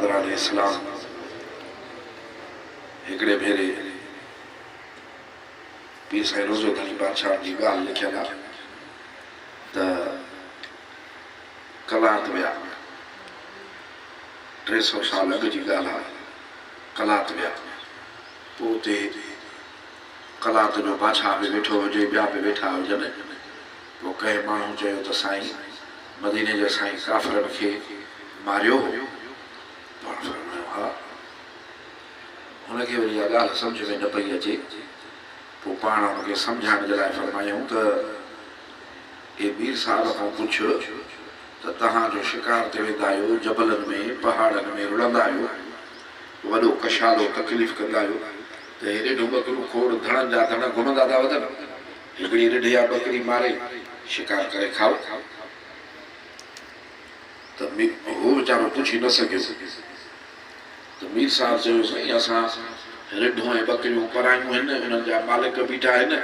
बरदारान इस्लाम हिकड़े भेरे पीर साईं रोज़ो गनी बादशाह जी ॻाल्हि लिखियल आहे त कलात विया 300 साल अॻु जी ॻाल्हि आहे। कलात विया पोइ उते कलात जो बादशाह बि वेठो हुजे ॿिया बि वेठा हुजनि। पोइ कंहिं माण्हू चयो त साईं मदीने जे साईं काफ़िरनि खे मारियो हो। हा हुनखे वरी इहा ॻाल्हि सम्झ में न पई अचे। पोइ पाण हुनखे सम्झाइण जे लाइ फरमायूं त हे मीर साहिब खां पुछो त तव्हां जो शिकार ते वेंदा आहियो, जबलनि में पहाड़नि में रुड़ंदा आहियो, वॾो कशालो तकलीफ़ कंदा आहियो त हे ॾेढो ॿकरियूं खोड़ धणनि जा धण घुमंदा था वञनि, हिकिड़ी ॾेढिया ॿकरी मारे शिकार करे खाओ। त हू वीचारो पुछी न सघियो। त मीर साहिब चयो साईं असां रिढूं ऐं ॿकरियूं परायूं आहिनि, उन्हनि जा मालिक बीठा आहिनि,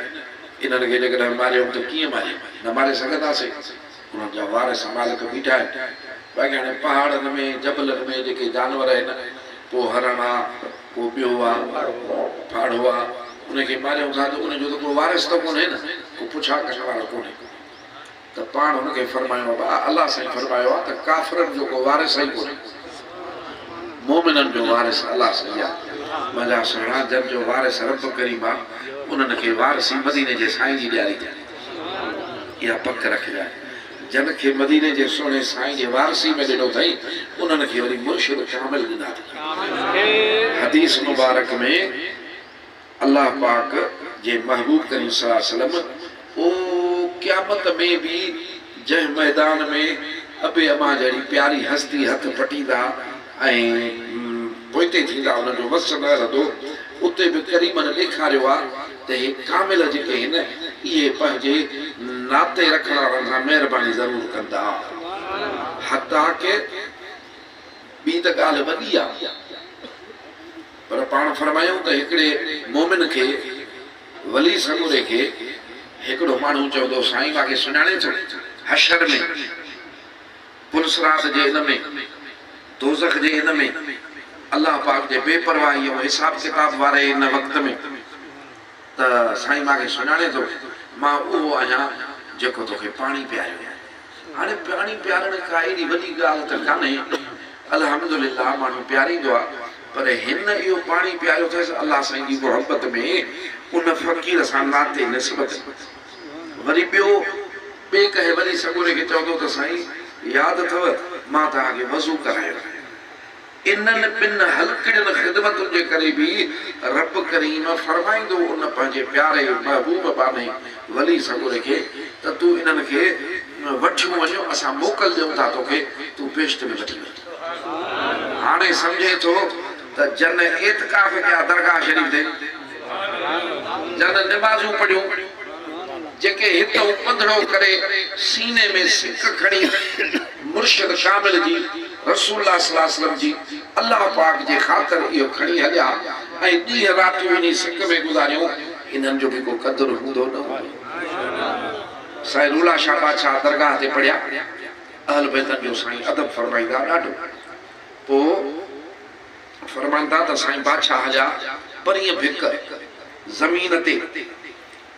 इन्हनि खे जेकॾहिं मारियूं त कीअं मारियूं, न मारे सघंदासीं, उन्हनि जा वारिस मालिक बीठा आहिनि। बाक़ी हाणे पहाड़नि में जबलनि में जेके जानवर आहिनि, को हरण आहे, को ॿियो आहे, फाड़ो आहे, उनखे मारियूं था त उनजो त को वारिस त कोन्हे न, को पुछा करण वारो कोन्हे। त पाण हुनखे फरमायो आहे अलाह साईं फरमायो आहे त काफ़िरनि जो को वारिस ई कोन्हे, मोमिननि जो वारिस अलाह साईं आहे। मुंहिंजा सुहिणा जन जो वारिस रब करीम आहे, उन्हनि खे वारिसी मदीने जे साईं जी ॾियारी थिया। इहा पक रखजांइ, जन खे मदीने जे सुहिणे साईं जे वारसी में ॾिनो अथई, उन्हनि खे वरी मुर्शिद शामिल ॾिना अथई। हदीस मुबारक में अल्लाह पाक जे महबूब करीम सल्लल्लाहु अलैहि वसल्लम ओ क़यामत में भी जंहिं मैदान में अबे अमा जहिड़ी प्यारी हस्ती हथ पटींदा ऐं पोइते थींदा, उन्हनि जो वस न रहंदो, उते बि करीमनि ॾेखारियो आहे त हे कामिल जेके आहिनि इहे पंहिंजे नाते रखण वारनि सां महिरबानी ज़रूरु कंदा। हता के ॿी त ॻाल्हि वॾी आहे, पर पाण फरमायूं त हिकिड़े मोमिन खे वली समूरे खे हिकिड़ो माण्हू चवंदो साईं मूंखे सुञाणे थो, हशर में पुलसरात जे हिन में दोज़ख जे हिन में अल्लाह पाक जे बेपरवाही ऐं हिसाब किताब वारे हिन वक़्त में त साईं मूंखे सुञाणे थो, मां उहो आहियां जेको तोखे पाणी पियारियो। हाणे पाणी पियारण का एॾी वॾी ॻाल्हि त कान्हे, अल्हम्दुलिल्लाह माण्हू पियारींदो आहे, पर हिन इहो पाणी पियारियो अथसि अलाह साईं जी मोहबत में, उन फ़क़ीर सां नाते निस्बत। वरी ॿियो ॿिए कंहिं वरी सगुरे खे चवंदो त साईं यादि अथव मां तव्हांखे वज़ू करायो। इन्हनि ॿिनि हल्कड़ियुनि ख़िदमतुनि जे करे बि रब करीम फरमाईंदो उन पंहिंजे प्यारे महबूब बाने वली सगुरे खे त तूं इन्हनि खे वठियूं वञो, असां मोकल ॾियूं था तोखे, तूं बेश्त में वठी वञ। हाणे सम्झे थो त जन एतकाफ़ कया दरगाह शरीफ़ ते, जन निमाज़ूं पढ़ियूं, जेके हितों पंधड़ो करे सीने में सिक खणी मुर्शिद कामिल जी रसूलुल्लाह सल्लल्लाहु अलैहि वसल्लम जी अल्लाह पाक जे ख़ातिर इहो खणी हलिया ऐं ॾींहं रातियूं इन सिक में गुज़ारियूं, इन्हनि जो बि को क़दुरु हूंदो न हूंदो। साईं रूला शाह बादशाह दरगाह ते पढ़िया, अहल बैतनि जो साईं अदब फरमाईंदा ॾाढो। पोइ फरमाईंदा त साईं बादशाह जा परीअं भिक ज़मीन ते,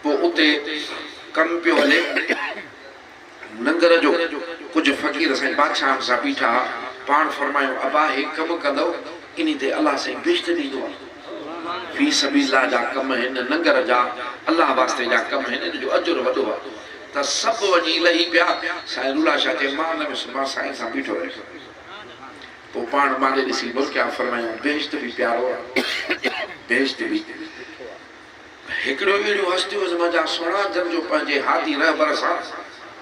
पोइ उते कमु पियो हले नंगर जो, कुझु फ़क़ीर साईं बादशाह सां बीठा, पाण फरमायो अबा हे कमु कंदो, इन ते अलाह साईं बेश्त ॾींदो आहे। फी सबीलिल्लाह जा कम आहिनि, नंगर जा अलाह वास्ते जा कम आहिनि, इन जो अजुरु वॾो आहे। त सभु वञी लही पिया, साईं रूला शाह चए मां न मां साईं सां बीठो रहियो। पोइ पाण मांडे ॾिसी मुल्किया फरमायूं बेश्त बि प्यारो आहे, बेश्त बि। हिकिड़ो अहिड़ियूं हस्तियूं मुंहिंजा सुहिणा जन जो पंहिंजे हादी रहबर सां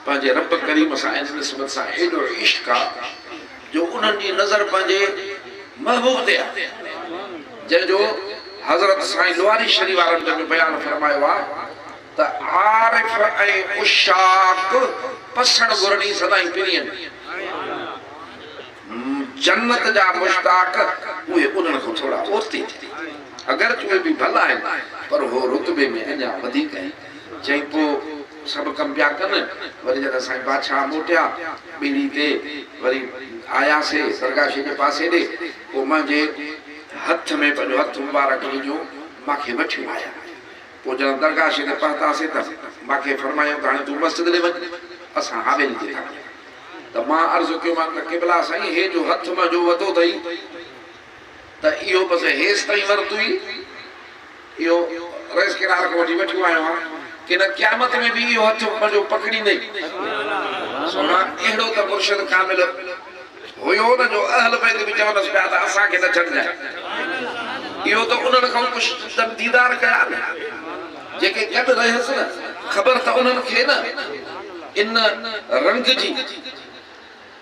पंहिंजे रब करीम सां इन निस्बत सां एॾो इश्क़ आहे जो उन्हनि जी नज़र पंहिंजे महबूब ते आहे, जंहिंजो हज़रत साईं लुआरी शरीफ वारनि जो बयानु फरमायो आहे त आरिफ ऐं उशाक पसण घुरणी सदाईं पिरीअ जन्नत जा मुश्ताक उहे उन्हनि खां थोड़ा ओती थी, अगर उहे बि भला आहिनि पर हो रुतबे में अञा वधीक आहिनि। चई पोइ सभु कम पिया कनि, वरी जॾहिं साईं बादशाह मोटिया ॿीड़ी ते वरी आया से दरगाह के पासे दे वो मुंहिंजे हथ में पंहिंजो हथ मुबारक विझो मूंखे वठी आया पोइ जॾहिं दरगाह ते पहुतासीं त मूंखे फरमायो त हाणे तूं मस्जिद ॾे वञ असां हावेली ते था त मां अर्ज़ु कयोमांसि त क़िबला साईं हे जो हथ मुंहिंजो वधो अथई त इहो बसि हेसि ताईं वरितुई इहो रेस किनार खां वठी वठी आयो आहियां कि न क़यामत में भी इहो हथ मुंहिंजो पकड़ींदई सोना अहिड़ो त मुर्शिद कामिल हुयो न जो अहल बैत बि चवंदसि पिया त असांखे न छॾजांइ इहो त उन्हनि खां कुझु दीदार कया न जेके गॾु रहियसि न ख़बर त उन्हनि खे न इन रंग जी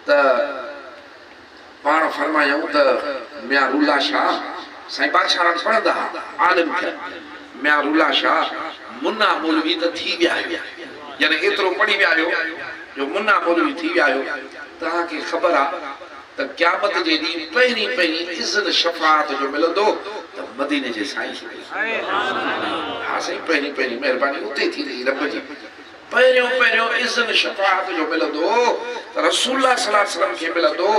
त पाण फरमायूं त मियां रूला शाह साईं बादशाह पढ़ंदा आलिम थिया मियां रूला शाह मुन्ना मौलवी त थी विया आहियो यानी एतिरो पढ़ी विया आहियो जो मुन्ना मौलवी थी विया आहियो तव्हांखे ख़बर आहे त क़यामत जे ॾींहुं पहिरीं इज़्ज़त शफ़ाअत जो मिलंदो त मदीने जे साईं हा साईं पहिरीं महिरबानी उते थी रही रब जी पहिरियों इज़्ज़त शफ़ाअत जो मिलंदो त रसूलुल्लाह सल्लल्लाहु अलैहि वसल्लम खे मिलंदो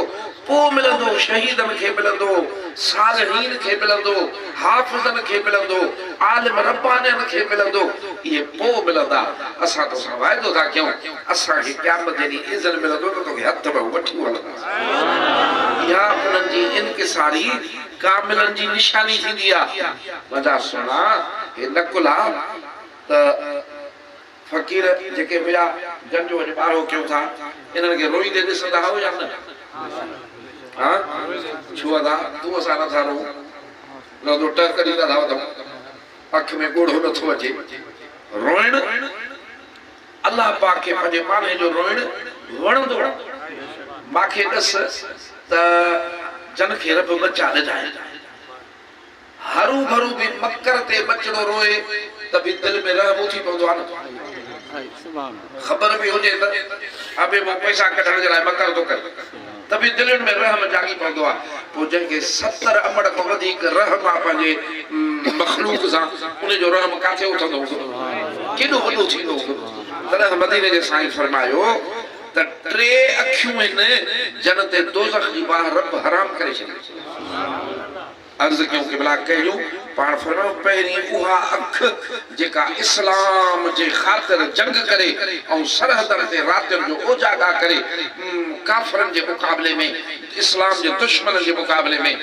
पोइ मिलंदो शहीदनि खे मिलंदो सालिहीन खे मिलंदो हाफ़िज़नि खे मिलंदो आलिम रब्बानियुनि खे मिलंदो इहे पोइ मिलंदा असां तोसां वाइदो था कयूं असांखे क़यामत जे ॾींहुं इज़्ज़त मिलंदो त तोखे हथ में वठी हलंदासीं इहा उन्हनि जी इनकिसारी कामिलनि जी निशानी थींदी आहे वॾा सुहिणा हे नकुल आहे त फ़क़ीर जेके हुया जंजो अॼु ॿारो कयूं था इन्हनि खे रोईंदे ॾिसंदा हो या न हा छो था तूं असां नथा रोऊं न तो टक ॾींदा था वधूं अख में ॻोढ़ो नथो अचे रोइण अलाह पाक खे पंहिंजे माने जो रोइण वणंदो मूंखे ॾिस त जन खे रब बचा ॾिजाए हरू भरू बि मकर ते बचड़ो रोए त बि दिलि में रहम उथी पवंदो आहे न ख़बर भी हुजे त अबे वो पैसा कढण जे लाइ मकर थो करे त बि दिलनि में रहम जागी पवंदो आहे पोइ जंहिंखे 70 अमड़ खां वधीक रहम आहे पंहिंजे मखलूक सां उनजो रहम किथे उथंदो केॾो वॾो थींदो तॾहिं मदीने जे साईं फरमायो त 3 अखियूं आहिनि जन ते दोज़ख जी बाहि रब हराम करे छॾी अर्ज़ क्यों क़िबला कयूं पाण फरमायो पहिरीं उहा अख जेका इस्लाम जे ख़ातिर जंग करे ऐं सरहदनि ते रातियुनि जो ओजागा करे काफ़िरनि जे मुक़ाबले में इस्लाम जे दुश्मननि जे मुक़ाबले में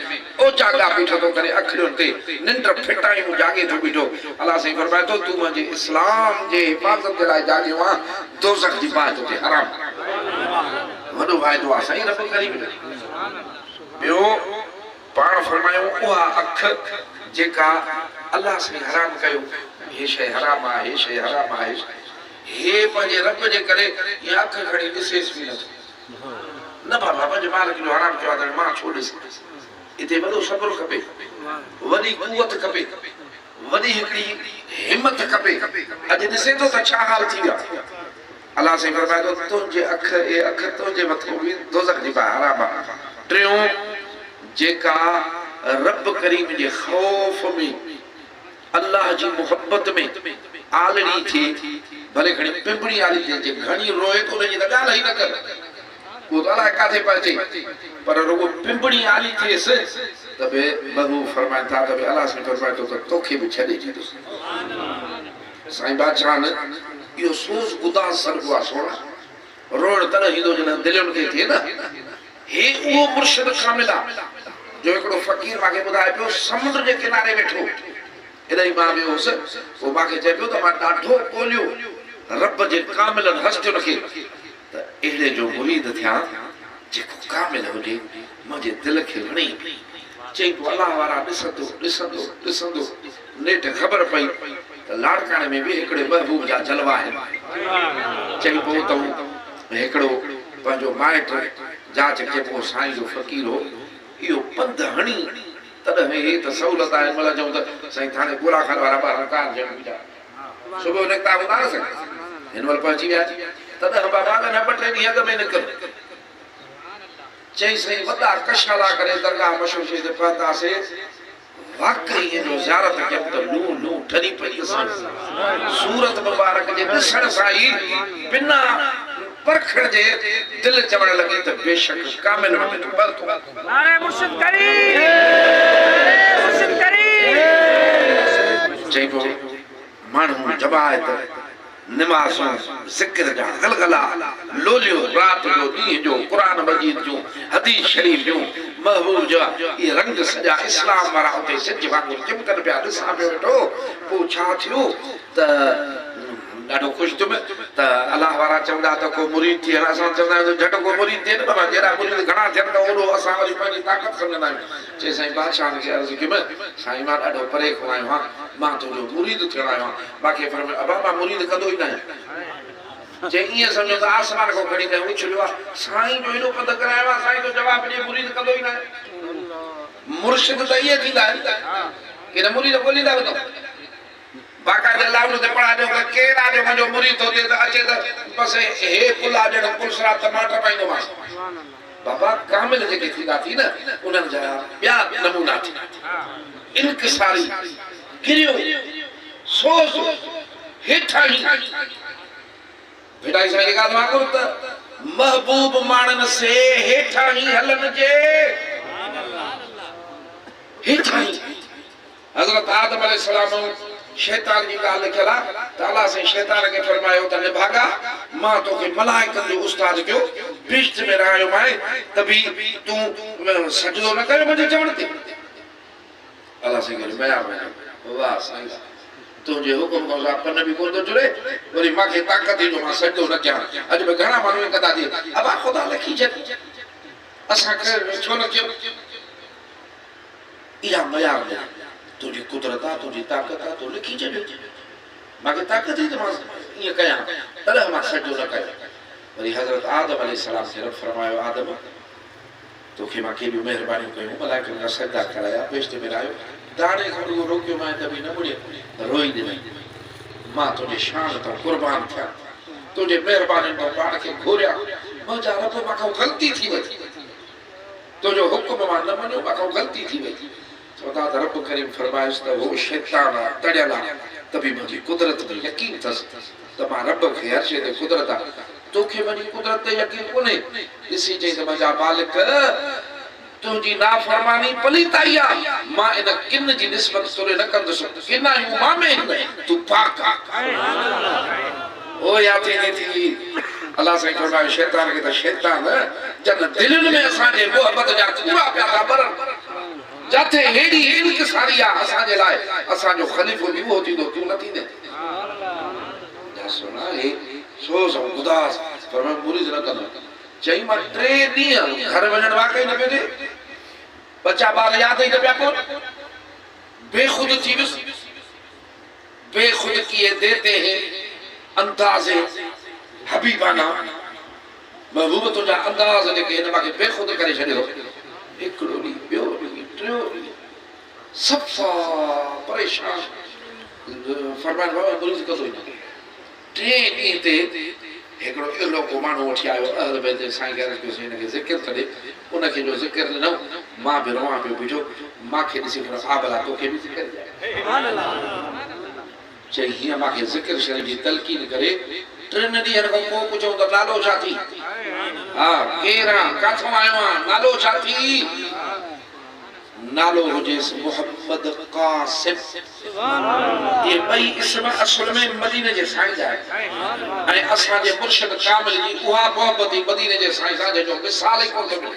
ओजागा बीठो थो करे अखियुनि ते निंड फिटायूं जागे थो बीठो अलाह साईं फरमाए थो तूं मुंहिंजे इस्लाम जे हिफ़ाज़त जे लाइ जागियो आहे दोज़ख जी बाहि तोखे हराम वॾो फ़ाइदो आहे साईं रब करीम ॿियो पाण फरमायूं उहा अख जेका अलाह साईं हराम कयो हे शइ हराम आहे हे शइ हराम आहे हे पंहिंजे रब जे करे इहा अख खणी ॾिसेसि बि नथो न बाबा पंहिंजे मालिक जो हराम कयो आहे त मां छो ॾिसां हिते वॾो सब्र खपे वॾी कुवत खपे वॾी हिकिड़ी हिमत खपे अॼु ॾिसे थो त छा हाल थी वियो अलाह साईं फरमाए थो तुंहिंजे अख तुंहिंजे मथां बि दोज़ख जी बाहि हराम आहे टियों जेका रब करीम जे ख़ौफ में अल्लाह जी मोहब्बत में आलड़ी थी भले घणी पिंपड़ी आली जे घणी रोए तो उनजी त ॻाल्हि ई न कर वो तो अलाए काथे पहुचे पर रुगो पिंपड़ी आली थिएसि त बि बहू फरमाइनि था त अलाह साईं फरमाए थो त तोखे बि छॾे ॾींदुसि साईं बादशाह न इहो सोच उदास सरगो आहे सोना रोइण तॾहिं ईंदो जॾहिं दिलनि खे थिए न हे उहो मुर्शिद कामिल आहे जो हिकिड़ो फ़क़ीर मूंखे ॿुधाए पियो समुंड जे किनारे वेठो एॾां मां वियो हुउसि पोइ मूंखे चए पियो त मां ॾाढो ॻोल्हियो रब जे कामिलनि हस्तियुनि खे त अहिड़े जो मुरीद थियां जेको कामिल हुजे मुंहिंजे दिलि खे वणे चई पोइ अलाह वारा ॾिसंदो नेठ ख़बर पई त लाड़काणे में बि हिकिड़े महबूब जा जलवा आहिनि चई पोइ त हिकिड़ो पंहिंजो माइट जांच के पोइ साईं जो फ़क़ीर हो इहो पंध हणी तॾहिं हे त सहूलियत आहे महिल चऊं त साईं थाणे गोलाखान वारा ॿार कार ॼण बीठा सुबुह निकिता ॿुधा न सघे हिन महिल पहुची विया तॾहिं बाबा न 2-3 ॾींहं अॻ में निकिर चई साईं वॾा कशाला करे दरगाह मशहूर ते पहुतासीं वाकई जो ज़ियारत कयूं त लूं लूं ठरी पई सूरत मुबारक जे ॾिसण सां ई बिना परखण जे दिल चवण लगे त बेशक कामिल वटि पर तो नारे मुर्शिद करीम मुर्शिद करीम चई को माण्हू जमायत नमाज़ों ज़िक्र जा गलगला लोलियो रात जो ॾींहं जो क़ुरान मजीद जो हदीस शरीफ जो महबूब जा ये रंग सजा इस्लाम वारा उते सिज वांगुरु चिमकनि पिया ॾिसां पियो वेठो पोइ छा थियो त ॾाढो ख़ुशि थियुमि त अलाह वारा चवंदा त को मुरीद थिए असां चवंदा आहियूं झटि को मुरीद थिए न बाबा जहिड़ा मुरीद घणा थियनि त ओॾो असां वरी पंहिंजी ताक़त सम्झंदा आहियूं चई साईं बादशाह खे अर्ज़ु कयमि साईं मां ॾाढो परे खां आहियो आहियां मां तुंहिंजो मुरीद थियणु आहियो आहियां मूंखे फरमायो अबा मां मुरीद कंदो ई न आहियां चई ईअं सम्झो त आसमान खां खणी करे उछलियो आहे साईं जो हेॾो पद करायो आहे साईं जो जवाबु ॾे मुरीद कंदो ई न आहे मुर्शिद त इहे थींदा आहिनि की न मुरीद ॻोल्हींदा वञो बाक़ाइदे लावलो ते पढ़ा ॾियो त केरु आहे मुंहिंजो मुरीद थो थिए त अचे त बसि हे पुला ॼण पुलसरा टमाटर पाईंदोमांसि बाबा कामिल जेके थींदा थी न उन्हनि जा ॿिया नमूना थी इनकिसारी गिरियो सोच हेठां ई भेटाई साईं जी ॻाल्हि वांगुरु त महबूब माण्हुनि से हेठां ई हलनि जे हेठां ई हज़रत आदम अलैहिस्सलाम शैतान जी ॻाल्हि लिखियल आहे त अलाह साईं शैतान खे फरमायो त निभागा मां तोखे मलाइकनि जो उस्ताद कयो बिश्त में रहियो माए त बि तूं सजदो न कयो मुंहिंजे चवण ते अलाह साईं खे मया वाह साईं तुंहिंजे हुकुम खां पन बि कोन थो जुड़े वरी मूंखे ताक़त ॾिनो मां सजदो न कयां अॼु बि घणा माण्हू कंदा थी अबा ख़ुदा लिखी छॾ असां छो न कयूं इहा मया तुझी कुदरत आहे तुझी ताक़त आहे तूं लिखी छॾियो मूंखे ताक़त ई त मां ईअं कयां तॾहिं मां सजदो न कयो वरी हज़रत आदम अलैहिस्सलाम खे रब फरमायो आदम तोखे मां केॾियूं महिरबानियूं कयूं मलाइकनि खां सजदा कराया बेश्त में रहियो दाणे खां रुॻो रोकियो मां त बि न मुड़े रोई ॾिनई मां तुंहिंजे शान तां क़ुर्बान थिया तुंहिंजे महिरबानियुनि तां पाण खे घोरिया मुंहिंजा रब मूंखां ग़लती थी वई तुंहिंजो हुकुम मां न मञियो मूंखां ग़लती थी वई चवंदा त रब करीम फरमायुसि त उहो शैतान आहे तड़ियल आहे त बि मुंहिंजी कुदरत में यकीन अथसि त मां रब खे हर शइ ते कुदरत आहे तोखे मुंहिंजी कुदरत ते यकीन कोन्हे ॾिसी चई त मुंहिंजा मालिक तुंहिंजी नाफ़रमानी पलीताई आहे मां इन किन जी निस्बत तोरे न कंदुसि किन आहियूं मां में तूं पाक आहे ओ याद थी अलाह साईं फरमायो शैतान खे त शैतान जन दिलनि में असांजे मोहबत जा कूड़ा पिया था ॿरनि जाते हेड़ी इनकिसारी आहे असांजे लाइ असांजो ख़लीफ़ो बि उहो थींदो तूं न थींदे सुना हे सोच उदास पर मां मुरीद न कंदो चई मां 3 ॾींहं घर वञण वाकई न पियो थिए बच्चा ॿार यादि ई न पिया कोन बेख़ुद थी वियुसि बेख़ुद किए देते हैं अंदाज़े हबीबाना महबूब तुंहिंजा अंदाज़ जेके हिन मूंखे बेख़ुद करे छॾियो हिकिड़ो ॾींहुं ॿियो ॾींहुं टियों ॾींहुं सफ़ा परेशान फरमाइनि बाबा मुरीद कंदो ई न 3 ॾींहं ते हिकिड़ो अहिड़ो को माण्हू वठी आयो अहल बैत साईं खे अर्ज़ु कयोसि हिनखे ज़िक्र त ॾे उनखे जो ज़िक्र ॾिनो मां बि रवां पियो बीठो मूंखे ॾिसी करे हा भला तोखे बि ज़िक्र चई हीअं मूंखे ज़िक्र शरीफ़ जी तलक़ीन करे 3 ॾींहंनि खां पोइ पुछूं त नालो छा थी हा केरु आहे किथां आयो आहे नालो छा थी नालो हुजेसि मोहम्मद कासिम ये ॿई इस्म असुल में मदीने जे साईं जा ऐं असांजे मुर्शिद कामिल जी उहा मोहब्बत ई मदीने जे साईं जा जो मिसाल ई कोन थो मिले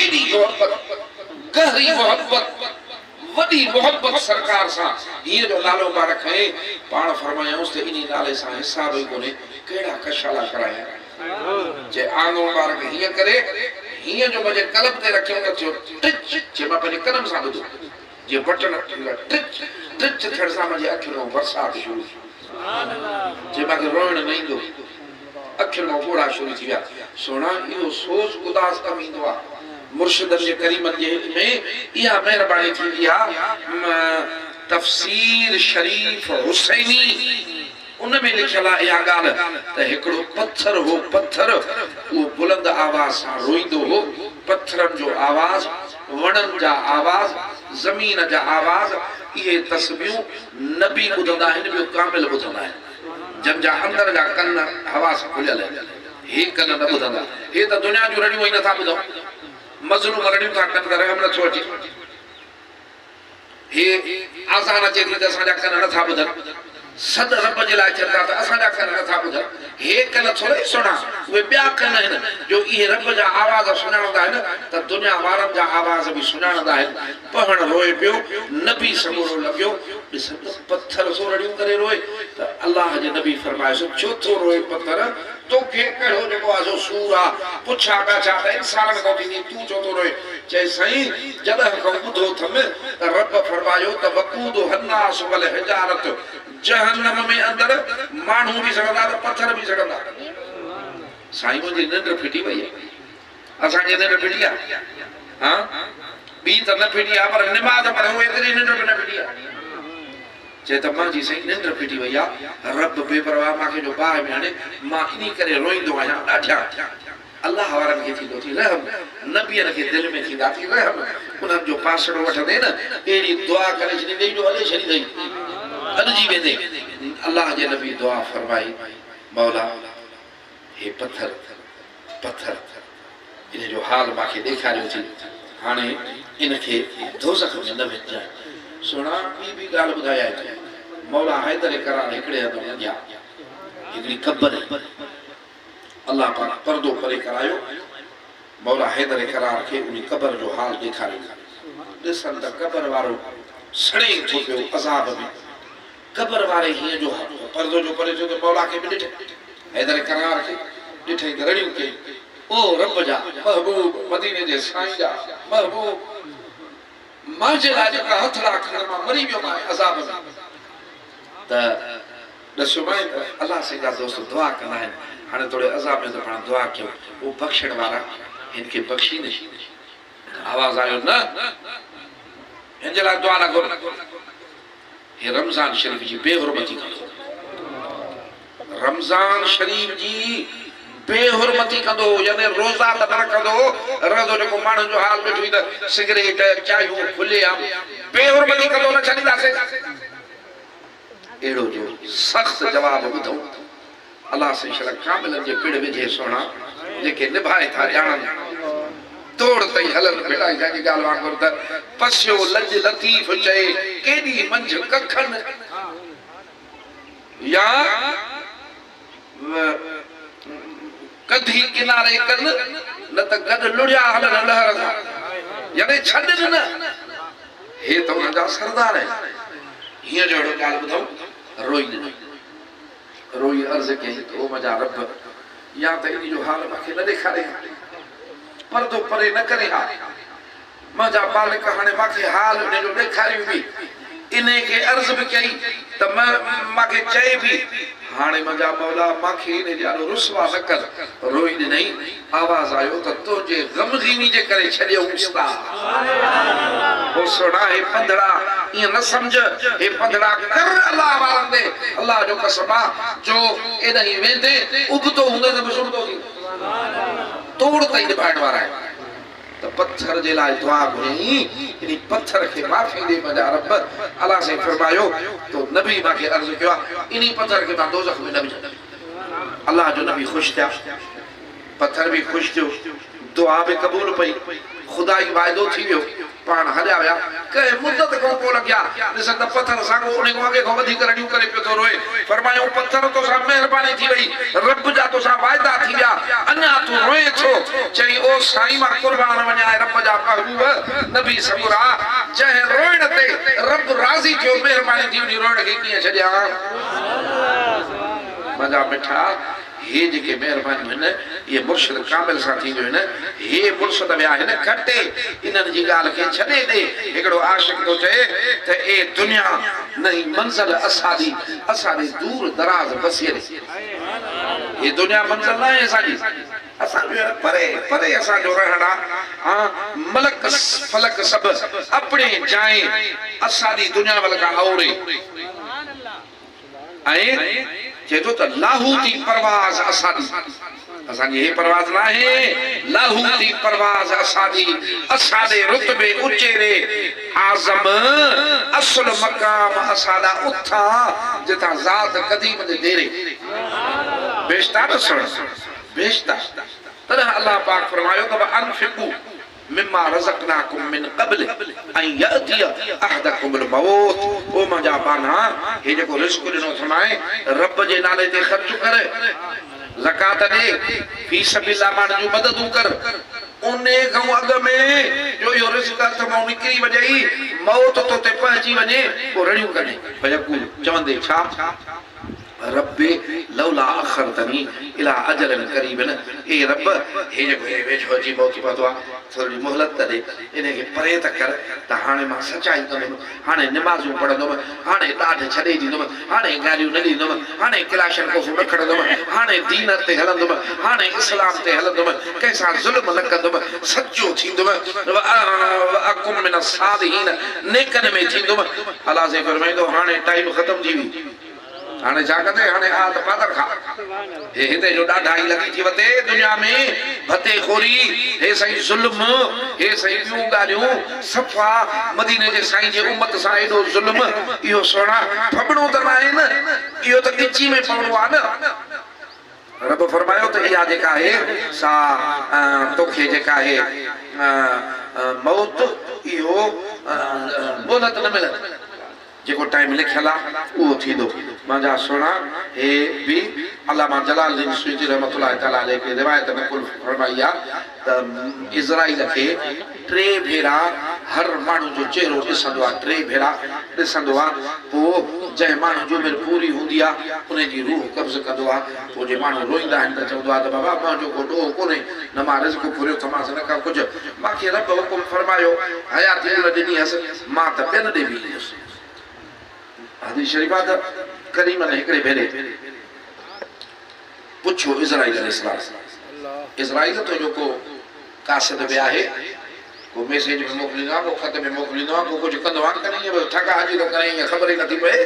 एॾी मोहब्बत गहरी मोहब्बत वॾी मोहब्बत सरकार सां हीअं जो नालो मां रखे पाण फरमायूंसि त इन नाले सां हिसाब ई कोन्हे कहिड़ा कशाला कराया जे आंगो ॿार खे हीअं करे हीअं जो मुंहिंजे कलब ते रखियो त थियो टिच जे मां पंहिंजे कदम सां ॿुधो जे बटन टिच टिच थियण सां मुंहिंजे अखियुनि मां बरसाति शुरू जे मूंखे रोइण न ईंदो अखियुनि मां ॻोढ़ा शुरू थी विया सोना इहो सोच उदास कमु ईंदो आहे मुर्शिदनि जे करीमनि जे में इहा महिरबानी थींदी आहे तफ़सीर शरीफ हुसैनी उन में लिखियल आहे इहा ॻाल्हि त हिकिड़ो पत्थर हो पत्थर उहो बुलंद आवाज़ सां रोईंदो हो पत्थरनि जो आवाज़ वणनि जा आवाज़ ज़मीन जा आवाज़ इहे तस्बीहूं नबी ॿुधंदा आहिनि ॿियो कामिल ॿुधंदा आहिनि जंहिंजा अंदर जा कन हवा सां खुलियल आहिनि हे कन न ॿुधंदा हे त दुनिया जूं रड़ियूं ई नथा ॿुधूं मज़लूम रड़ियूं था कनि त रहम नथो अचे हे आज़ान अचे थी त असांजा कन नथा ॿुधनि सद रब जे लाइ चवंदा त असांजा कन नथा ॿुधनि हे कन थोरे सुणा उहे ॿिया कन आहिनि जो इहे रब जा आवाज़ सुञाणंदा आहिनि त दुनिया वारनि जा आवाज़ बि सुञाणंदा आहिनि पढ़णु रोए पियो नबी समूरो लॻियो ॾिसंदो पत्थर सो रड़ियूं करे रोए त अलाह जे नबी फरमायो छो थो रोए पत्थर तोखे कहिड़ो जेको आहे सूर आहे पुछा ॻाछा त इंसान खां थींदी तूं छो थो रोए चए साईं जॾहिं खां ॿुधो अथमि त रब फरमायो त वक़ूदु हन्नास वल हिजारत जहन्नम में अंदर माण्हू बि सघंदा त पत्थर बि सघंदा साईं मुंहिंजी निंड फिटी वई आहे असांजी निंड फिटी आहे हा ॿी त न फिटी आहे पर निमाज़ पढ़ूं एतिरी निंड बि न फिटी आहे चए त मुंहिंजी साईं निंड फिटी वई आहे रब बेपरवाह मूंखे जो बाहि में हाणे मां इन करे रोईंदो आहियां ॾाढा अलाह वारनि खे थींदो थी रहम नबीअनि खे दिलि में थींदा थी रहम उन्हनि जो पासड़ो वठंदे न अहिड़ी दुआ करे छॾींदे जो हले छॾींदई अॾिजी वेंदे अलाह जे नबी दुआ फरमाई मौला हे पत्थर पत्थर इन जो हाल मूंखे ॾेखारियो थी हाणे इनखे दोज़ख में न विझाए सुणा ॿी बि ॻाल्हि ॿुधायां मौला हैदर करार हिकिड़े हंधि वञा हिकिड़ी क़बर अलाह पाक पर्दो परे करायो मौला हैदर करार खे उन क़बर जो हाल ॾेखारियो ॾिसनि त क़बर वारो सड़े थो पियो अज़ाब में क़बर वारे हीअं जो पर्दो जो परे थियो त मौला खे बि ॾिठे हैदर करार खे ॾिठई त रड़ियूं कई ओ रब जा महबूब मदीने जे साईं जा महबूब मां जे लाइ जेका हथड़ा खण मां मरी वियो मां अज़ाब में त ॾिसो मां अलाह साईं जा दोस्त दुआ कंदा आहिनि हाणे थोरे अज़ाब में त पाण दुआ कयो उहो बख़्शण वारा हिन खे बख़्शी न आवाज़ आयो न हिन जे लाइ दुआ न करो हे रमज़ान शरीफ़ जी बेहुरमती कंदो रमज़ान शरीफ़ जी बेहुरमती कंदो यानी रोज़ा त न कंदो रोज़ो जेको माण्हुनि जो हाल ॾिठो त सिगरेट चायूं खुले आम बेहुरमती कंदो न छॾींदासीं अहिड़ो जो सख़्त जवाब ॿुधो अलाह से शर कामिलनि जे पिड़ विझे सोना जेके निभाए था ॼाणनि तोड़ तई हलन भेड़ा जाजी ॻाल्हि वांगुरु त पसियो लज लतीफ़ चए केॾी मंझ कखनि या कधी किनारे कन न त गॾु लुड़िया हलन लहर सां यानी छॾनि न हे त उन्हनि जा सरदार आहिनि हीअं जहिड़ो ॻाल्हि ॿुधऊं रोई ॾिनई रोई अर्ज़ कई त ओ मुंहिंजा रब या त इन जो हाल मूंखे न ॾेखारे पर्दो परे न करे हा मुंहिंजा मालिक हाणे मूंखे हाल उन जो ॾेखारियूं बि इन खे अर्ज़ बि कई त मूंखे चए बि हाणे मुंहिंजा मौला मूंखे इन ॼाणो रुसवा न कर रोई ॾिनई आवाज़ आयो त तुंहिंजे ग़मगीनी जे करे छॾियऊंसि था ओ सोना हे पंधड़ा ईअं न सम्झ हे पंधड़ा कर अलाह वारनि ते अलाह जो कसम आहे जो एॾाहीं वेंदे उबतो हूंदे त बि सुबतो थी तोड़ ताईं निभाइण वारा आहिनि त पत्थर जे लाइ दुआ घुरई इन पत्थर खे माफ़ी ॾे मुंहिंजा रब अलाह से फरमायो तो नबी मूंखे अर्ज़ु कयो आहे इन पत्थर खे मां दोज़ख में न विझंदमि अलाह जो नबी ख़ुशि थिया पत्थर बि ख़ुशि थियो दुआ बि क़बूल पई ख़ुदा जी वाइदो थी वियो पाण हलिया विया कंहिं मुदत खां पोइ लॻिया ॾिसनि त पत्थर साॻियो उन खां अॻे खां वधीक रड़ियूं करे पियो थो रोए फरमायो पत्थर तोसां महिरबानी थी वई रब जा तोसां वाइदा थी विया अञा तूं रोए छो चई ओ साईं मां कुर्बान वञा रब जा महबूब नबी सबुरा जंहिं रोइण ते रब राज़ी थियो महिरबानी थी वञी रोइण खे कीअं छॾिया मुंहिंजा मिठा हे जेके महिरबानी आहिनि ये मुर्शिद कामिल सां थींदियूं आहिनि हे मुर्शिद विया आहिनि घटे इन्हनि जी ॻाल्हि खे छॾे ॾे हिकिड़ो आशिक़ थो चए त ए दुनिया नई मंज़िल असांजी दूर दराज़ बसियल ये दुनिया मंज़िल न आहे असांजी असांजो परे परे असांजो रहण आहे मलक फलक सभु अपने जाए असांजी दुनिया वल खां औरे ऐं चेतो त लाहूती परवाज़ असांजी हे परवाज़ न आहे लाहूती परवाज़ असांजे रुतबे उचेरे आज़म असुल मकाम असांजा उथां जिथां ज़ात क़दीम जे डेरे बेशतार सुण बेशता तॾहिं अलाह पाक फरमायो त अनफिकू मिम्मा रज़क़नाकुम मिन क़ब्ल अन यअतिय अहदकुमुल मौत। ओ मुंहिंजा बाना हे जेको रिस्क ॾिनो थमाए रब जे नाले ते ख़र्च कर, ज़कात ॾे, फी सबिलिल्लाह माण्हुनि जूं मददूं कर। उने खां अॻु में जो इहो रिस्क हथ मां निकिरी वञे मौत तो ते पहुची वञे पोइ रड़ियूं कढे भयकूल चवंदे छा रब्बे लौला अखरतनी इला अजलन करीबन। ए रब हे जेको हे वेझो अची पहुची पतो आहे थोरी मोहलत त ॾे, इनखे परे त कर त हाणे मां सचाई कंदुमि, हाणे निमाज़ूं पढ़ंदुमि, हाणे ॾाढ छॾे ॾींदुमि, हाणे गालियूं न ॾींदुमि, हाणे क्लाशन कोफ़ न खणंदुमि, हाणे दीन ते हलंदुमि, हाणे इस्लाम ते हलंदुमि, कंहिंसां ज़ुल्म न कंदुमि, सचो थींदुमि, अकुम मिन सादिहीन नेकनि में थींदुमि। अलाह से फरमाईंदो हाणे टाइम ख़तम थी वई, हाणे छा कंदे, हाणे आ त पादर खा। हे हिते जो ॾाढा ई लॻी थी वते दुनिया में भते खोरी, हे साईं ज़ुल्म, हे साईं ॿियूं ॻाल्हियूं सफ़ा मदीने जे साईं जे उम्मत सां एॾो ज़ुल्म, इहो सोना फबणो त न आहे न, इहो त ॻिची में पवणो आहे न। रब फरमायो त इहा जेका आहे सा तोखे जेका आहे मौत इहो मोहलत न मिलंदी, जेको टाइम लिखियल आहे उहो थींदो। मुंहिंजा सोना हे बि अल्लामा जलालुद्दीन सुयूती रहमतुल्लाह तआला अलैह खे रिवायत नकुल फरमाई आहे त इज़राइल खे 3 भेरा हर माण्हू जो चेहरो ॾिसंदो आहे, 3 भेरा ॾिसंदो आहे, पोइ जंहिं माण्हू जी उमिरि पूरी हूंदी आहे उनजी रूह कब्ज़ कंदो आहे। पोइ जे माण्हू रोईंदा आहिनि त चवंदो आहे त बाबा मुंहिंजो को ॾोह कोन्हे, न मां रिज़्क़ फुरियो थमांसि न का कुझु, मूंखे रब हुकुम फरमायो हयाती ॾिनी हुअसि, मां त ॿियनि ॾे बि ईंदुसि। हदीस शरीफ़ा त करीम ने हिकिड़े भेरे पुछो इज़राइल अलैहिस्सलाम, इज़राइल तो जेको कासिद में आहे, को मैसेज में मोकिलींदो आहे, को ख़त में मोकिलींदो आहे, को कुझु कंदो आहे, कॾहिं ईअं ठका हाजी थो करे, ईअं ख़बर ई नथी पए।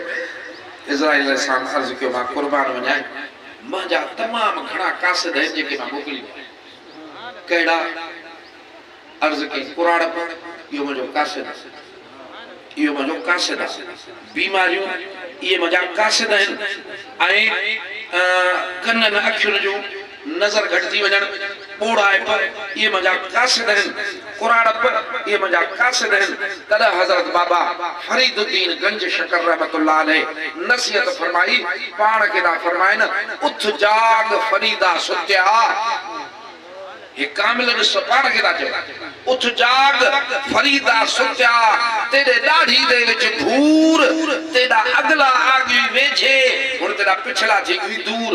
इज़राइल अलैहिस्सलाम अर्ज़ु कयो मां क़ुर्बान वञां, मुंहिंजा तमामु घणा कासिद आहिनि जेके मां मोकिलींदो आहियां। कहिड़ा? अर्ज़ु कई क़ुरान पढ़, इहो मुंहिंजो कासिद आहे, इहो मुंहिंजो कासिद आहे। बीमारियूं इहे मुंहिंजा कासिद आहिनि, ऐं कननि अखियुनि जूं नज़र घटिजी वञणु, ॿोड़ाइप इहे मुंहिंजा कासिद आहिनि, क़ुरान पढ़ इहे मुंहिंजा कासिद आहिनि। तॾहिं हज़रत बाबा फरीदुद्दीन गंज शकर रहमतुल्लाह अलैह नसीहत फरमाई, पाण खे था फरमाइनि उथ जाग फरीदा सुत्या, हे कामिल ॾिस पाण खे था चवनि, उथ जाग फरीदा सुत्या, तेरे ॾाढी दे विच भूर, तेरा अगला आगी वेझे, हुन तेरा पिछला थी गई दूर।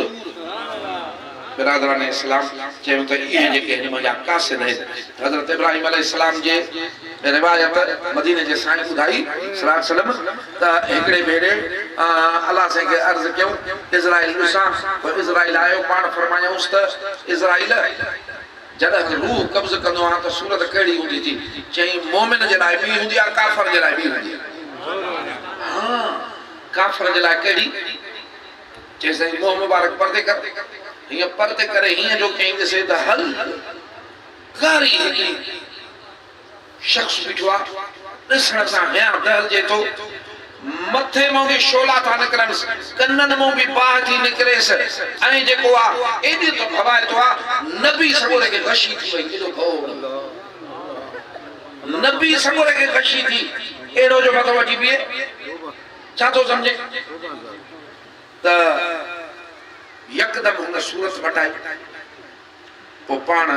बिरादरान इस्लाम चयूं त इहे जेके आहिनि मुंहिंजा कासिद आहिनि। हज़रत इब्राहिम अलैहिस्सलाम जे रिवायत मदीने जे साईं ॿुधाई सल्लल्लाहु अलैहि वसल्लम त हिकिड़े भेरे अलाह साईं खे अर्ज़ु कयूं इज़राइल ॾिसां, पोइ इज़राइल आयो, पाण फरमायूंसि त इज़राइल जॾहिं रूह कब्ज़ कंदो आहे त सूरत कहिड़ी हूंदी थी? चईं मोमिन जे लाइ बि हूंदी आहे, काफ़िर जे लाइ बि हूंदी आहे। हा, काफ़िर जे लाइ कहिड़ी? चई साईं मोह मुबारक परदे कर, हीअं परदे करे हीअं जो कहीं ॾिसे त हल कारी हिकिड़ी शख़्स बीठो आहे, ॾिसण सां हया दहलजे थो, मथे मां बि शोला था निकिरनि, कननि मां बि बाहि थी निकिरेसि, ऐं जेको आहे एॾी त भवाए थो आहे, नबी सगोरे खे गशी थी वई, एॾो भउ नबी सगोरे खे गशी थी, अहिड़ो जो मथो वठी बीहे, छा थो सम्झे? त यकदम हुन सूरत मटाई, पोइ पाण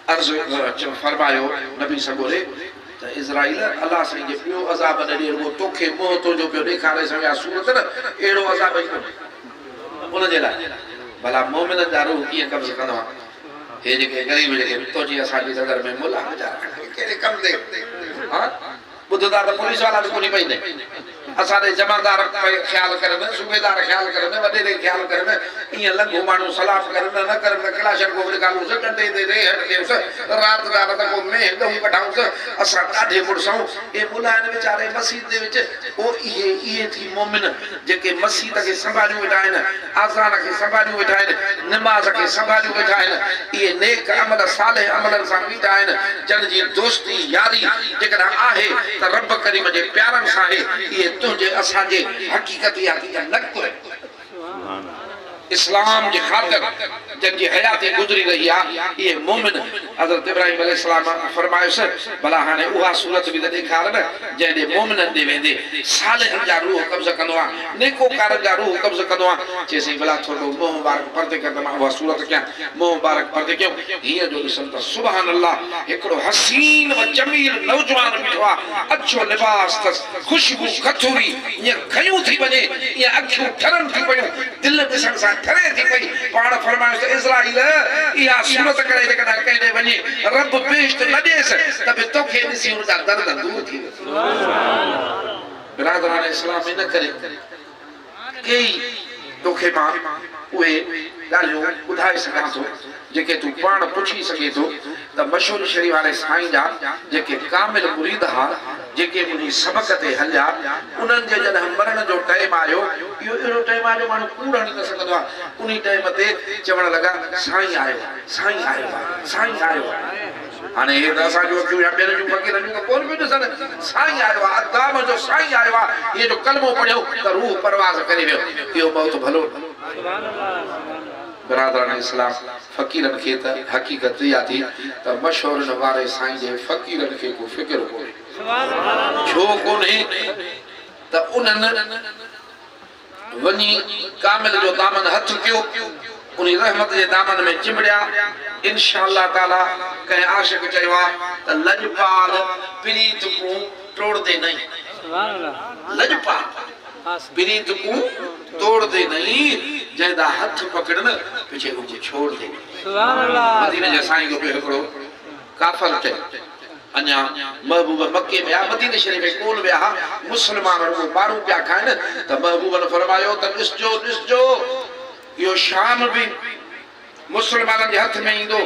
अर्ज़ु फरमायो नबी सगोरे त इज़राइल अलाह साईं जे ॿियो अज़ाब न ॾे, रुॻो तोखे मोह तुंहिंजो पियो ॾेखारे सघिया सूरत न, अहिड़ो अज़ाब ई कोन्हे उनजे लाइ। भला मोमिननि जा रूह कीअं कब्ज़ कंदो आहे? हे जेके ग़रीब जेके तुंहिंजी असांजी नज़र में मुला कहिड़े कम ते ॿुधंदा त पुलिस वारा बि कोन्ह पईंदे, असांजे जमादार ख़्यालु करनि, सूबेदार ख़्यालु करनि, वॾेरे ख़्यालु करनि, ईअं लंघो माण्हू सलाम करनि न करनि, क्लाशन को निकालूंसि, डंडे ते रेहट ॾियूंसि, राति जा न त को मेंह ॾहूं कढाऊंसि, असां ॾाढे मुड़िसूं। इहे मुला आहिनि वीचारे मस्जिद जे विच, पोइ इहे थी मोमिन जेके मस्जिद खे संभालियूं वेठा आहिनि, आज़ान खे संभालियूं वेठा आहिनि, निमाज़ खे संभालियूं वेठा आहिनि, इहे नेक अमल सालेह अमलनि सां बीठा आहिनि, जन जी दोस्ती यारी जेकॾहिं आहे त रब करीम जे प्यारनि सां आहे, इहे तुंहिंजे असांजे हक़ीक़त या न कोन्हे। इस्लाम जे खातिर जंहिंजी हयाती गुज़री रही आहे इहे मोमिन हज़रत इब्राहिम अलैहिस्सलाम फरमायो भला हाणे उहा सूरत बि त ॾेखार न जंहिं ॾे मोमिननि ॾे वेंदे सालिहनि जा रूह कब्ज़ कंदो आहे नेकोकारनि जा रूह कब्ज़ कंदो आहे चएसि भला थोरो मोह मुबारक पर्दे कर त मां उहा सूरत कयां मोह मुबारक पर्दे कयूं हीअं जो ॾिसनि त सुभान अल्लाह हिकिड़ो हसीन व जमील नौजवान बीठो आहे अच्छो लिबास अथसि ख़ुशबू कथूरी ईअं खयूं थी वञे ईअं अखियूं ठरनि थी पयूं दिलि ॾिसण सां ठरे थी पई पाण फरमायोसि त इज़राइल इहा सूरत करे जेकॾहिं कंहिं ॾे वञे रब बेश्त न ॾेसि त बि तोखे ॾिसी हुन जा दर्द दूर थी वेंदा बिरादरान इस्लाम इन करे कई तोखे मां उहे ॻाल्हियूं ॿुधाए सघां थो जेके तूं पाण पुछी सघे थो त मशहूर शरी वारे साईं जा जेके कामिल मुरीद हा जेके मुंहिंजी सबक़ ते हलिया उन्हनि जे जॾहिं मरण जो टाइम आयो इहो अहिड़ो टाइम आहे जो माण्हू कूड़ हणी न सघंदो आहे उन टाइम ते चवण लॻा साईं आयो साईं आयो साईं आयो हाणे हे त असांजो अखियूं या ॿियनि जूं फ़क़ीरनि जूं कोन पियूं ॾिसनि साईं आयो आहे अदाम जो साईं आयो आहे इहे जो कलमो पढ़ियो त रूह परवाज़ करे वियो इहो मौत भलो बिरादरान इस्लाम फ़क़ीरनि खे त हक़ीक़त इहा थी त मशहूर वारे साईं जे फ़क़ीरनि खे को फ़िक्र कोन्हे छो कोन्हे त उन्हनि वञी कामिल जो दामन हथ कयो उन रहमत जे दामन में चिंबड़िया इंशाअल्लाह ताला कंहिं आशिक़ चयो आहे त लजपाल प्रीत को तोड़ दे नहीं लजपाल प्रीत को तोड़ दे नहीं जंहिंदा हथ पकड़न पीछे उनको छोड़ दे मदीने जे साईं जो हिकिड़ो काफ़ल चयो अञा महबूब मक्के में मदीने शरीफ में कोन विया मुस्लमान को मारू पिया खाइनि त महबूब ने फरमायो त ॾिसजो इहो शाम भी मुसलमाननि जे हथ में ईंदो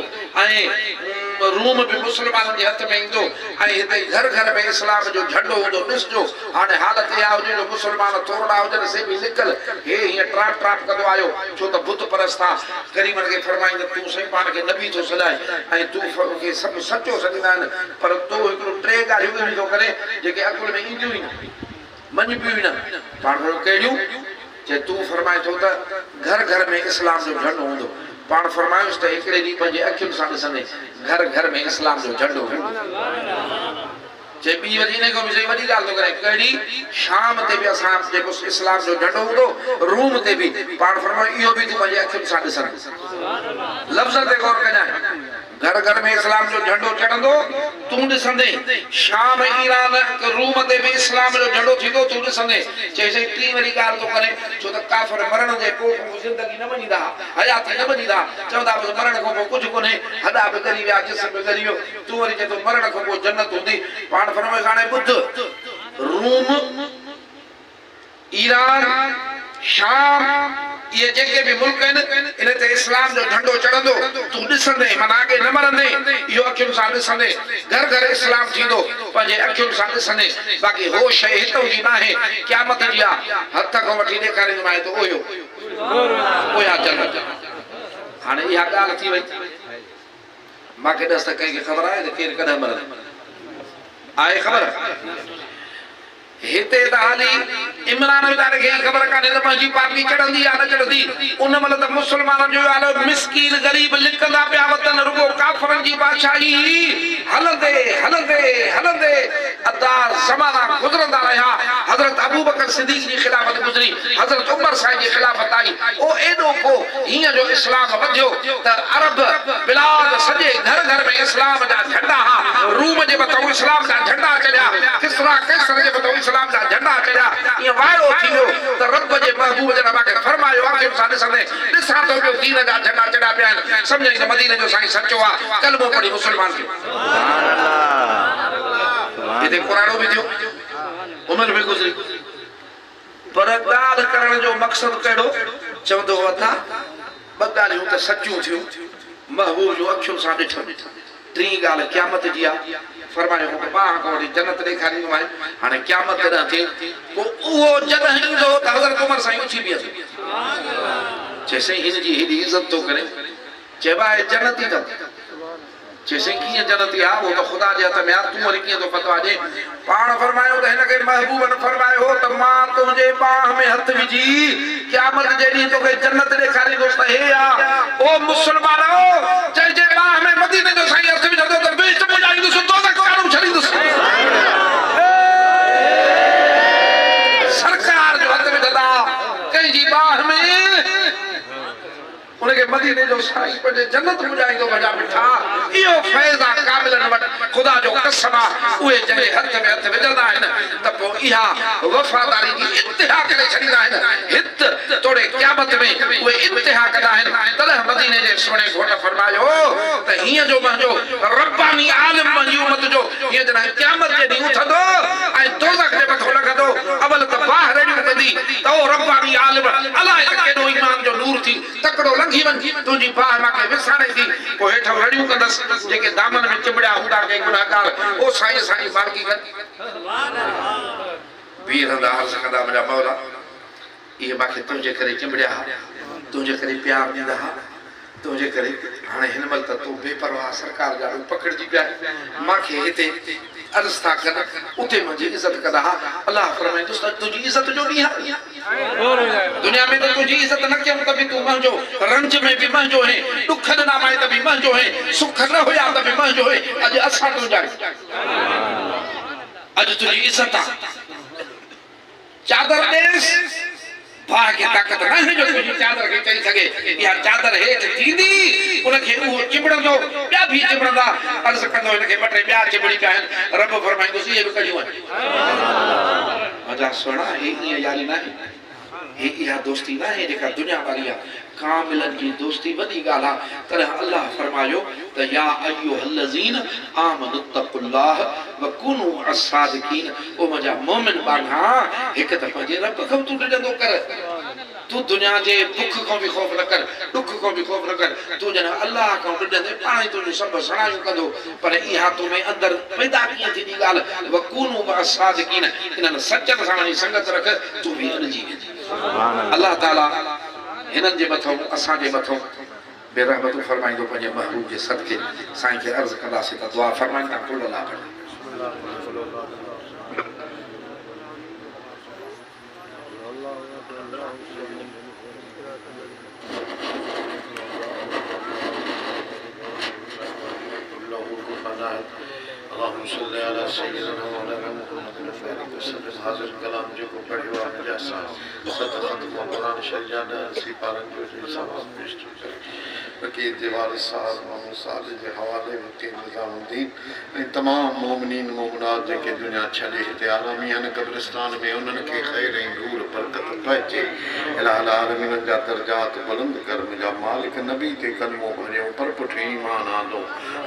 ऐं रूम भी मुसलमाननि जे हथ में ईंदो ऐं हिते घर घर में इस्लाम जो झंडो हूंदो ॾिसजो हाणे हालत इहा हुजे जो मुसलमान थोरा हुजनि से बि निकल हे हीअं ट्राप ट्राप कंदो आयो छो त बुत परस्त आहे ग़रीबनि खे फरमाईंदो तूं साईं पाण खे नबी थो सॾाए ऐं तूं खे सभु सचो सॾींदा आहिनि पर तूं हिकिड़ो टे ॻाल्हियूं अहिड़ियूं थो करे जेके अकुल में ईंदियूं ई न मञबियूं ई न पाण कहिड़ियूं जे तूं फरमाए थो त घर घर में इस्लाम जो झंडो हूंदो पाण फरमायोसि त हिकिड़े ॾींहुं पंहिंजे अखियुनि सां ॾिसंदे घर घर में इस्लाम जो झंडो हूंदो चे ॿी वॾी न वॾी ॻाल्हि थो करे कहिड़ी शाम ते बि असां जेको इस्लाम जो झंडो हूंदो रूम ते बि पाण फरमायो इहो बि तूं पंहिंजे अखियुनि सां ॾिसंदे लफ़्ज़ ते गौर कजांइ घर घर में इस्लाम जो झंडो चढ़ंदो तूं ॾिसंदे शाम ईरान रूम ते बि इस्लाम जो झंडो थींदो तूं ॾिसंदे चइसि टी वरी ॻाल्हि थो करे छो त काफ़िर मरण जे पोइ ज़िंदगी न मञींदा हयाती न मञींदा चवंदा बि मरण खां पोइ कुझु कोन्हे हॾा बि ॻरी विया जिस्म बि ॻरी वियो तूं वरी चए थो मरण खां पोइ जन्नत हूंदी पाण फरमाए हाणे ॿुध रूम ईरान शाम ये जेके भी मुल्क आहिनि इन ते इस्लाम जो झंडो चढ़ंदो तूं ॾिसंदे माना अॻे न मरंदे इहो अखियुनि सां ॾिसंदे घर घर इस्लाम थींदो पंहिंजे अखियुनि सां ॾिसंदे बाक़ी हो शइ हितां जी न आहे क़यामत जी आहे हथ खां वठी ॾेखारींदोमांइ त ओयो ओया जन्नत हाणे इहा ॻाल्हि थी वई मूंखे ॾस त कंहिंखे ख़बर आहे त केरु कॾहिं मरंदो आहे ख़बर हिते त हाली इमरान वीचारे खे ख़बर कान्हे त पंहिंजी पार्टी चढ़ंदी या न चढ़ंदी उन महिल त मुस्लमाननि जो हाल मिसकीन ग़रीब लिकंदा पिया वतन रुगो काफ़रनि जी बादशाही हलंदे हलंदे हलंदे अदा ज़माना गुज़रंदा रहिया हज़रत अबू बकर सिद्दीक़ जी ख़िलाफ़त गुज़री हज़रत उमर साईं जी ख़िलाफ़त आई ओ एॾो को हीअं जो इस्लाम वधियो त अरब बिलाद सॼे घर घर में इस्लाम जा झंडा हा रूम जे मथां इस्लाम जा झंडा चढ़िया किसरा कैसर जे मथां इस्लाम जा झंडा चढ़िया ये वायरो थी वियो त रब जे महबूब जे नबी खे फरमायो आखिर सां ॾिसंदे ॾिसां थो पियो दीन जा झंडा चढ़िया पिया आहिनि सम्झई त मदीने जो साईं सचो आहे कलमो पढ़ी मुस्लमान थियो हिते क़ुरानो बि थियो उमर बि गुज़री पर ॻाल्हि करण जो मक़सदु कहिड़ो चवंदो अथा ॿ ॻाल्हियूं त सचियूं थियूं महबूब जो अखियुनि सां ॾिठो टी ॻाल्हि क़यामत जी आहे फरमायो मूंखे पाण खां वठी जन्नत ॾेखारींदोमांइ हाणे क़यामत न थिए पोइ उहो जॾहिं ईंदो त हज़रत उमर साईं उथी बीहंदो चए साईं हिन जी हेॾी इज़त थो करे चइबो आहे जन्नती अथव जैसे कीअं जन्नती आ वो तो खुदा जे हथ में आ तू वरी कीअं तो फतवा ॾे पाण फरमायो त हिनखे महबूब ने फरमायो त मां तुंहिंजे बाह में हथ विझी क़यामत जे ॾींहुं तोखे जन्नत ॾेखारींदुसि त हे आ ओ मुसलमानो जंहिंजे बाह में मदीने जो साईं हथ विझंदो त बेश मुजाईंदुसि दोज़ख काढ़ू छॾींदुसि सरकार जो हथ विझंदा कंहिंजी बाह में उनके मदीने जो साईं पंहिंजे जन्नत मुजाईंदो वॾा मिठा इहो फैज़ आहे काबिलनि वटि खुदा जो कसम आहे उहे जंहिंजे हथ में हथ विझंदा आहिनि त पोइ इहा वफ़ादारी जी इंतिहा करे छॾींदा आहिनि हित तोड़े क़यामत में उहे इंतिहा कंदा आहिनि तॾहिं मदीने जे सुहिणे घोट फरमायो त हीअं जो मुंहिंजो रब्बानी आलिम मुंहिंजी उमत जो हीअं जॾहिं क़यामत जे ॾींहुं उथंदो ऐं दोज़ख जे मथां लॻंदो अवल त बाहि रेड़ियूं कंदी त उहो रब्बानी आलिम अलाए त केॾो ईमान जो नूर थी तकिड़ो लंघी वञी तुंहिंजी बाहि मूंखे विसारे थी पोइ हेठि रड़ियूं कंदसि जेके दामन में चिंबड़िया हूंदा के गुनाहगार ओ साईं साईं मार्गी बीह रहंदा अर्ज़ कंदा मुंहिंजा मौला इहे मूंखे तुंहिंजे करे चिंबड़िया तुंहिंजे करे प्यार ॾींदा तुंहिंजे करे हाणे हिन महिल त तूं बेपरवाह सरकार जा पकड़जी पिया मूंखे हिते अर्ज़ था कनि उते मुंहिंजी इज़त कंदा अलाह फरमाईंदुसि त तुंहिंजी इज़त जो ॾींहुं आहे दुनिया में तो तुझी इज्जत न कयूं त बि तू मुंहिंजो रंज में बि मुंहिंजो है दुख न नामाए त बि मुंहिंजो है सुख न हुया त बि मुंहिंजो है अॼु असां तुंहिंजा अॼु तुंहिंजी इज़त आहे चादर ॾेस भाउ खे ताक़त न आहे जो तुंहिंजी चादर खे चई सघे इहा चादर हेठि थींदी उनखे उहो चिंबड़ंदो ॿिया बि चिंबड़ंदा अर्ज़ कंदो हिनखे ॿ टे ॿिया चिंबड़ी पिया आहिनि रब फरमाईंदुसि इहे बि कढियूं आहिनि मज़ा सुहिणा हे ईअं यारी न आहे हे इहा दोस्ती न आहे जेका दुनिया वारी आहे कामिलनि जी दोस्ती वॾी ॻाल्हि आहे तॾहिं अलाह फरमायो त या अय्युहल्लज़ीन आमनु तक़ुल्लाह व कुनू अस्सादिकीन ओ मुंहिंजा मोमिन बाघा हिकु त पंहिंजे रब खां तूं ॾिजंदो कर तू दुनिया जे दुख खां बि ख़ौफ़ न कर दुख खां बि ख़ौफ़ न कर तू ॼण अलाह खां ॾिजंदे पाण ई तुंहिंजूं सभु सणायूं कंदो पर इहा तो में अंदरि पैदा कीअं थींदी ॻाल्हि व कुनू अस्सादिकीन इन्हनि सचनि सां वञी संगत रख तूं बि अणिजी वेंदी अल्लाह ताला हिननि जे मथां असांजे मथां बेरहमतूं फरमाईंदो पंहिंजे महबूब जे सदके साईं खे अर्ज़ कंदासीं त दुआ फरमाईंदा कुल अलाह اللهم صل على سيدنا مولانا محمد الفاتح وسلم حاضر कलाम जेको पढ़ियो आहे मुंहिंजा असां सत ख़त्म क़ुरान शरीफ़ जा ॾह पारनि जो समाज पेश करे फकीर जे वारिस साहब मोहम्मद सादिक जे हवाले वक़्ति निज़ामुद्दीन ऐं तमामु मोमिनीन मोमिनात जेके दुनिया छॾे हिते आलमी आहिनि क़ब्रिस्तान में उन्हनि खे ख़ैर ऐं नूर बरकत पइजे इलाही आलमीन जा दर्जात बुलंद कर मुंहिंजा मालिक नबी ते कलमो भरियो पर पुठि ईमान आंदो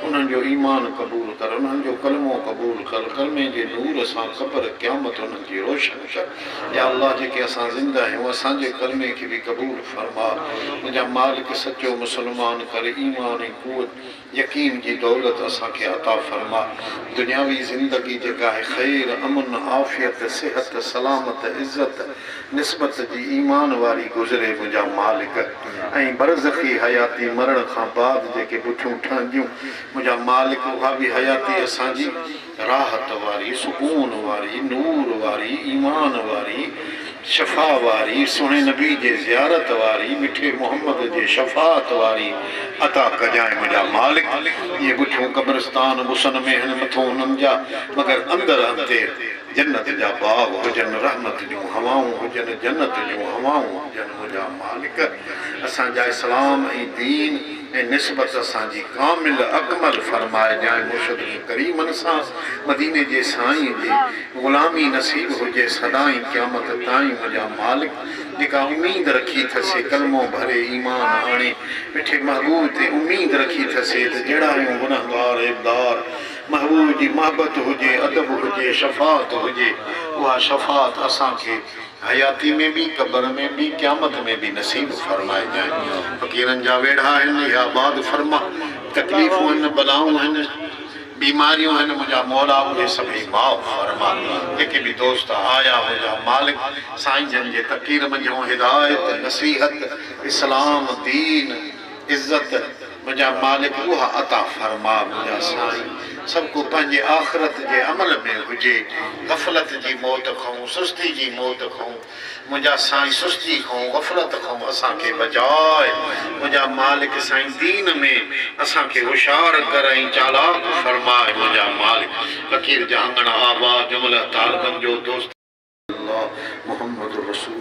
उन्हनि जो ईमान क़बूल कर उन्हनि जो कलमो क़बूल कर कलमे जे नूर सां क़ब्र क़यामत उन्हनि जी रोशन कर या अल्लाह जेके असां ज़िंदा आहियूं असांजे कलमे खे बि क़बूल फरमा मुंहिंजा मालिक सचो मुसलमान करे ईमान ऐं क़ुवत यकीन जी दौलत असांखे अता फरमा दुनियावी ज़िंदगी जेका आहे ख़ैर अमन आफ़ियत सिहत सलामत इज़त निस्बत जी ईमान वारी गुज़रे मुंहिंजा मालिक ऐं बरज़खी हयाती मरण खां बाद जेके बुठियूं ठहंदियूं मुंहिंजा मालिक उहा बि हयाती असांजी राहत वारी सुकून वारी नूर वारी ईमान वारी शफ़ा वारी सुहिणे नबी जे ज़ियारत वारी मिठे मोहम्मद जे शफ़ात वारी अता कजाए मुंहिंजा मालिक इहे बुठियूं क़ब्रिस्तान मुसन में हिन मथां उन्हनि जा मगर अंदरि अंदरि जन्नत जा बाग हुजनि रहमत जूं हवाऊं हुजनि जन्नत जूं हवाऊं हुजनि मुंहिंजा मालिक असांजा इस्लाम ऐं दीन ऐं निस्बत असांजी कामिल अकमल फरमाए ॼाए मुर्शिद करीमनि सां मदीने जे साईं जी ग़ुलामी नसीब हुजे सदाईं क़यामत ताईं मुंहिंजा मालिक जेका उम्मीद रखी अथसि कलमो भरे ईमान आणे मिठे महबूब ते उम्मीद रखी अथसि त जहिड़ा आहियूं गुनहगार इबदार महबूब जी महबत हुजे अदब हुजे शफ़ात हुजे उहा शफ़ात असांखे हयाती में भी कब्र में भी क़यामत में भी नसीब फरमाए जाए फ़कीरनि जा वेड़ा आहिनि या आबाद फरमा तकलीफ़ूं आहिनि बलाऊं आहिनि बीमारियूं आहिनि मुंहिंजा मौला उहे सभई माफ़ फरमा जेके बि दोस्त आया मुंहिंजा मालिक साईं जन जे तक़ीर मंझो हिदायत नसीहत इस्लाम दीन इज़त मुंहिंजा मालिक उहा अता फरमा मुंहिंजा साईं सबको पंहिंजे आख़िरत जे अमल में हुजे ग़फ़लत जी मौत खां सुस्ती जी मौत खां मुंहिंजा साईं सुस्ती खां ग़फ़लत खां असांखे बचाए मुंहिंजा मालिक साईं दीन में असांखे होशियार कराई चालाक फरमाए मुंहिंजा मालिक फ़क़ीर जा अंगण आबाद जुमला तालबन जो दोस्त अल्लाह मोहम्मद रसूल